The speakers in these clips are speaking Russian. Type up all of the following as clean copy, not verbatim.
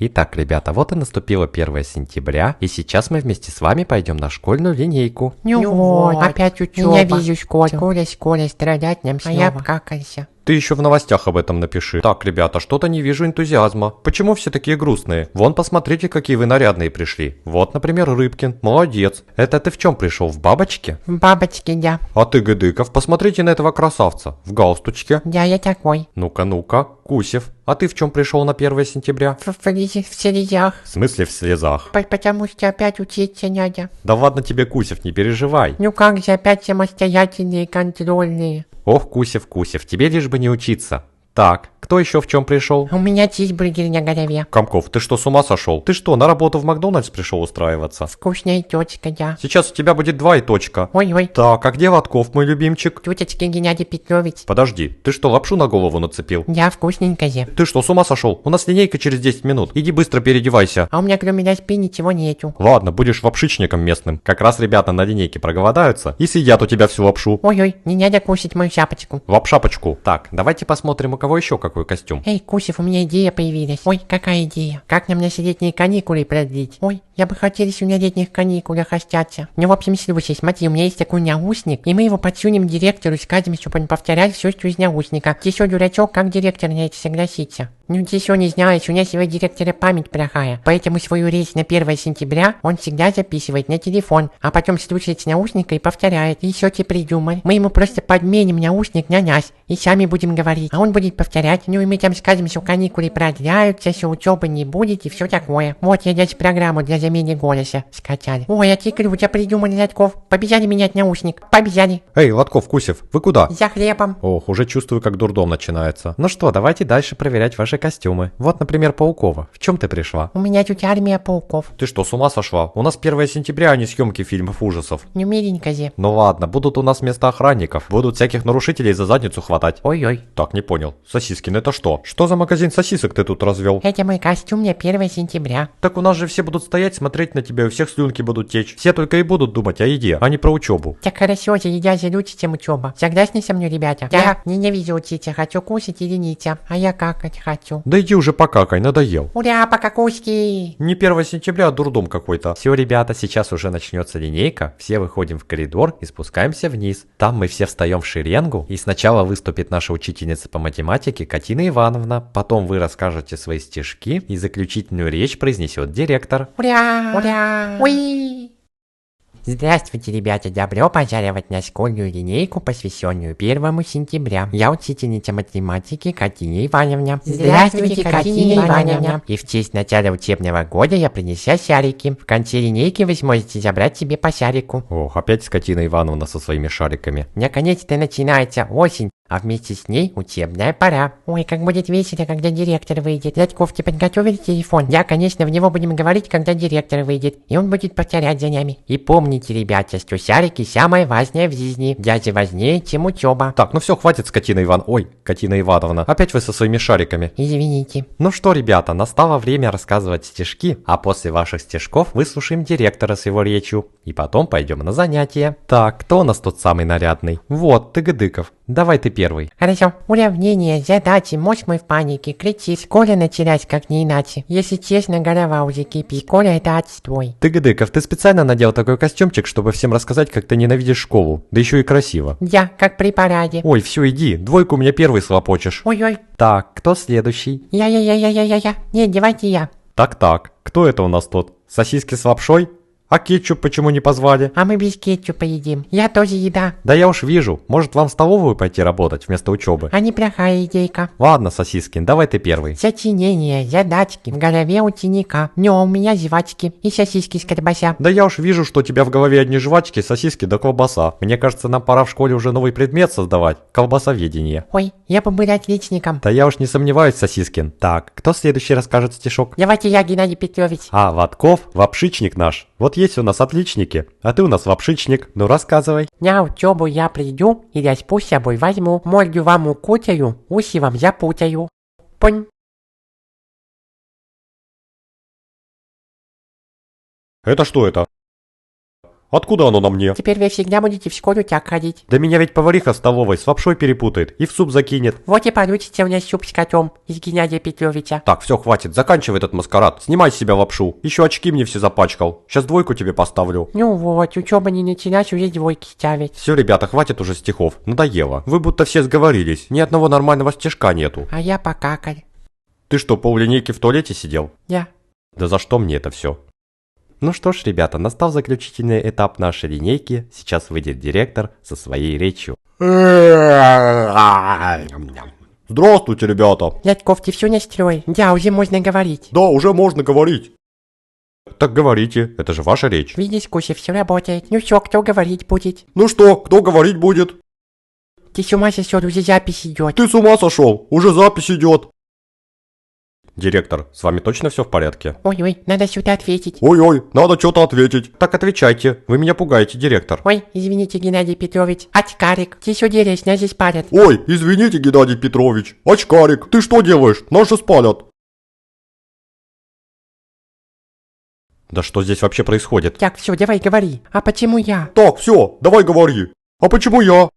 Итак, ребята, вот и наступило 1 сентября, и сейчас мы вместе с вами пойдем на школьную линейку. Ну вот, опять учеба. Ненавижу школу. Скоро, страдать нам снова. А я обкакался. Ты еще в новостях об этом напиши. Так, ребята, что-то не вижу энтузиазма. Почему все такие грустные? Вон, посмотрите, какие вы нарядные пришли. Вот, например, Рыбкин. Молодец. Это ты в чем пришел? В бабочке? В бабочке, да. А ты, Гыдыков, посмотрите на этого красавца. В галстучке. Да, я такой. Ну-ка. Кусев. А ты в чем пришел на 1 сентября? В слезах. В смысле в слезах? Потому что опять учиться надо. Да ладно тебе, Кусев, не переживай. Ну как же, опять самостоятельные контрольные. Ох, Кусев, тебе лишь бы не учиться. Так, кто еще в чем пришел? У меня чизбургер на голове. Комков, ты что, с ума сошел? Ты что, на работу в Макдональдс пришел устраиваться? Вкусная точка, да. Сейчас у тебя будет 2 и точка. Ой. Так, а где Лотков, мой любимчик? Туточки Геннадий Петрович. Подожди, ты что, лапшу на голову нацепил? Да, вкусненько же. Ты что, с ума сошел? У нас линейка через 10 минут. Иди быстро переодевайся. А у меня кроме ляспи ничего нету. Ладно, будешь лапшичником местным. Как раз ребята на линейке проголодаются и съедят у тебя всю лапшу. Ой, не надо кушать мою шапочку. Лапшапочку. Так, давайте посмотрим, у кого еще какой костюм. Эй, Кусев, у меня идея появилась. Ой, какая идея? Как нам наши летние каникулы продлить? Ой, я бы хотел, если у меня летних каникулах остаться. Ну, в общем, слушай, смотри, у меня есть такой наушник, и мы его подсунем директору, скажем, чтобы он повторял все, что из наушника. Ты что, дурачок, как директор на это согласится? Ну, ты что, не знаешь, у нас его директора память плохая, поэтому свою речь на 1 сентября он всегда записывает на телефон, а потом слушает с наушника и повторяет. И что ты придумал? Мы ему просто подменим наушник на нас, и сами будем говорить, а он будет повторять. Ну, и мы там скажем, что каникулы продляются, что учебы не будет и все такое. Вот, я даже программу для замены голоса скачали. Ой, а ты круто придумал, Лотков. Побежали менять наушник. Побежали. Эй, Лотков, Кусев, вы куда? За хлебом. Ох, уже чувствую, как дурдом начинается. Ну что, давайте дальше проверять ваши костюмы. Вот, например, Паукова. В чем ты пришла? У меня тут армия пауков. Ты что, с ума сошла? У нас 1 сентября, а не съемки фильмов ужасов. Ну, миленько же. Ну ладно, будут у нас вместо охранников. Будут всяких нарушителей за задницу хватать. Ой. Так, не понял. Сосискин, это что? Что за магазин сосисок ты тут развел? Это мой костюм на 1 сентября. Так у нас же все будут стоять, смотреть на тебя, у всех слюнки будут течь. Все только и будут думать о еде, а не про учебу. Так хорошо, за еда же лучше, чем учеба. Согласны со мной, ребята? Да. Ненавижу учиться, хочу кушать и лениться. А я какать хочу. Да иди уже покакай, надоел. Ура, покакуськи! Не 1 сентября, а дурдом какой-то. Все, ребята, сейчас уже начнется линейка. Все выходим в коридор и спускаемся вниз. Там мы все встаем в шеренгу. И сначала выступит наша учительница по математике Катина Ивановна. Потом вы расскажете свои стишки. И заключительную речь произнесет директор. Ура! Уи! Здравствуйте, ребята! Добро пожаловать на школьную линейку, посвященную 1 сентября. Я учительница математики Катина Ивановна. Здравствуйте, Катина Ивановна. И в честь начала учебного года я принесла шарики. В конце линейки вы сможете забрать себе по шарику. Ох, опять Катина Ивановна со своими шариками. Наконец-то начинается осень, а вместе с ней учебная пора. Ой, как будет весело, когда директор выйдет. Лотков, ты подготовили телефон? Да, конечно, в него будем говорить, когда директор выйдет. И он будет повторять за нами. И помните, ребята, что шарики самое важное в жизни. Даже важнее, чем учеба. Так, ну все, хватит с Катиной Катина Ивановна. Опять вы со своими шариками. Извините. Ну что, ребята, настало время рассказывать стишки, а после ваших стишков выслушаем директора с его речью. И потом пойдем на занятия. Так, кто у нас тут самый нарядный? Вот, ты, Гыдыков. Давай ты первый. Хорошо. Уравнение, задачи, мозг мой в панике, кричит. Школа началась как не иначе. Если честно, голова уже кипит. Школа это отстой. Ты, Гыдыков, ты специально надел такой костюмчик, чтобы всем рассказать, как ты ненавидишь школу. Да еще и красиво. Я, как при параде. Ой, все, иди. 2 у меня первый слопочешь. Ой. Так, кто следующий? Я. Нет, давайте я. Так, кто это у нас тут? Сосиски с лапшой? А кетчуп почему не позвали? А мы без кетчупа едим. Я тоже еда. Да я уж вижу. Может, вам в столовую пойти работать вместо учебы? А неплохая идейка. Ладно, Сосискин, давай ты первый. Сочинение, задачки в голове ученика. Но у меня жвачки и сосиски с колбаса. Да я уж вижу, что у тебя в голове одни жвачки, сосиски да колбаса. Мне кажется, нам пора в школе уже новый предмет создавать. Колбасоведение. Ой, я бы был отличником. Да я уж не сомневаюсь, Сосискин. Так, кто следующий расскажет стишок? Давайте я, Геннадий Петрович. А, Лотков, лапшичник наш. Вот есть у нас отличники, а ты у нас лапшичник. Ну рассказывай. На учебу я приду и ляспу с собой возьму. Морду вам укутаю, уши вам запутаю. Понь. Это что это? Откуда оно на мне? Теперь вы всегда будете в школу так ходить. Да меня ведь повариха в столовой с лапшой перепутает и в суп закинет. Вот и получится у нас суп с котом из Геннадия Петровича. Так, все, хватит, заканчивай этот маскарад. Снимай с себя лапшу. Еще очки мне все запачкал. Сейчас 2 тебе поставлю. Ну вот, учеба не началась, уже 2 ставить. Все, ребята, хватит уже стихов. Надоело. Вы будто все сговорились. Ни одного нормального стишка нету. А я покакал. Ты что, поллинейки в туалете сидел? Я. Да за что мне это все? Ну что ж, ребята, настал заключительный этап нашей линейки. Сейчас выйдет директор со своей речью. Здравствуйте, ребята. Дядьков, ты все настроил? Да, уже можно говорить. Да, уже можно говорить. Так говорите, это же ваша речь. Видишь, Куся, все работает. Ну что, кто говорить будет? Ну что, кто говорить будет? Ты с ума сошел, уже запись идет. Ты с ума сошел? Уже запись идет. Директор, с вами точно все в порядке? Ой-ой, надо сюда ответить. Ой-ой, надо что-то ответить. Так отвечайте, вы меня пугаете, директор. Ой, извините, Геннадий Петрович. Очкарик, ты что делаешь, нас здесь парят. Ой, извините, Геннадий Петрович. Очкарик, ты что делаешь? Нас же спалят. Да что здесь вообще происходит? Так, все, давай говори. А почему я? Так, все, давай говори. А почему я?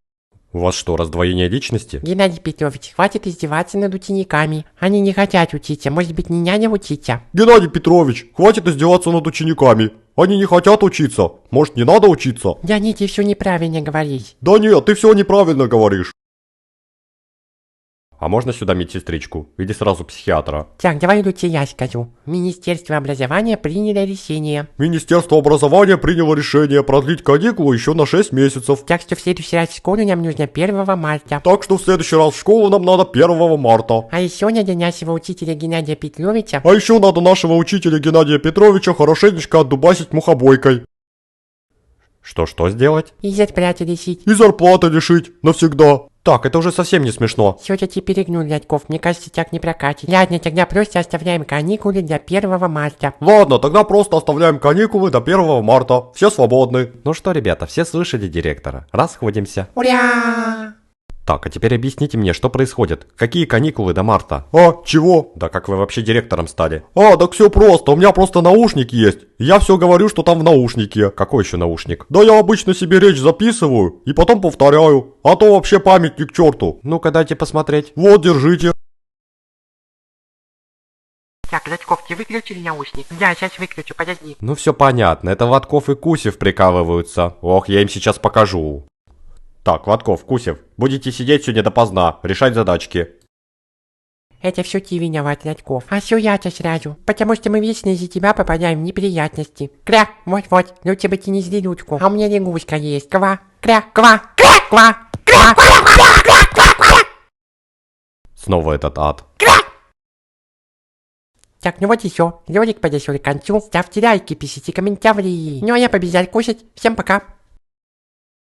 У вас что, раздвоение личности? Геннадий Петрович, хватит издеваться над учениками. Они не хотят учиться, может быть, не няня учиться. Геннадий Петрович, хватит издеваться над учениками. Они не хотят учиться. Может, не надо учиться? Да нет, ты все неправильно говоришь. Да нет, ты все неправильно говоришь. А можно сюда медсестричку? Или сразу психиатра? Так, давай лучше я скажу. Министерство образования приняло решение. Министерство образования приняло решение продлить каникулы еще на 6 месяцев. Так что в следующий раз в школу нам нужно 1 марта. Так что в следующий раз в школу нам надо 1 марта. А еще надо нашего учителя Геннадия Петровича. А еще надо нашего учителя Геннадия Петровича хорошенечко отдубасить мухобойкой. Что сделать? И зарплаты лишить. И зарплаты лишить навсегда. Так, это уже совсем не смешно. Все-таки перегнул, Дядьков, мне кажется, так не прокатит. Ладно, тогда просто оставляем каникулы для 1 марта. Ладно, тогда просто оставляем каникулы до 1 марта. Все свободны. Ну что, ребята, все слышали директора? Расходимся. Ура! Так, а теперь объясните мне, что происходит? Какие каникулы до марта? А, чего? Да как вы вообще директором стали? А, так все просто, у меня просто наушник есть. Я все говорю, что там в наушнике. Какой еще наушник? Да я обычно себе речь записываю и потом повторяю. А то вообще память ни к черту. Ну-ка дайте посмотреть. Вот, держите. Так, Дядьков, ты выключили наушник? Да, сейчас выключу, подожди. Ну все понятно, это Ватков и Кусев прикалываются. Ох, я им сейчас покажу. Так, Ватков, Кусев, будете сидеть сегодня допоздна, решать задачки. Это все ты виноват, Дядьков. А все я-то сразу. Потому что мы вечно из-за тебя попадаем в неприятности. Кря, вот-вот, лучше бы ты не злилючку. А у меня лягушка есть. Ква, кря, ква, кря, ква, кря, ква. Снова этот ад. Так, ну вот и все. Ролик подошел к концу. Ставьте лайки, пишите комментарии. Ну а я побежал кушать. Всем пока.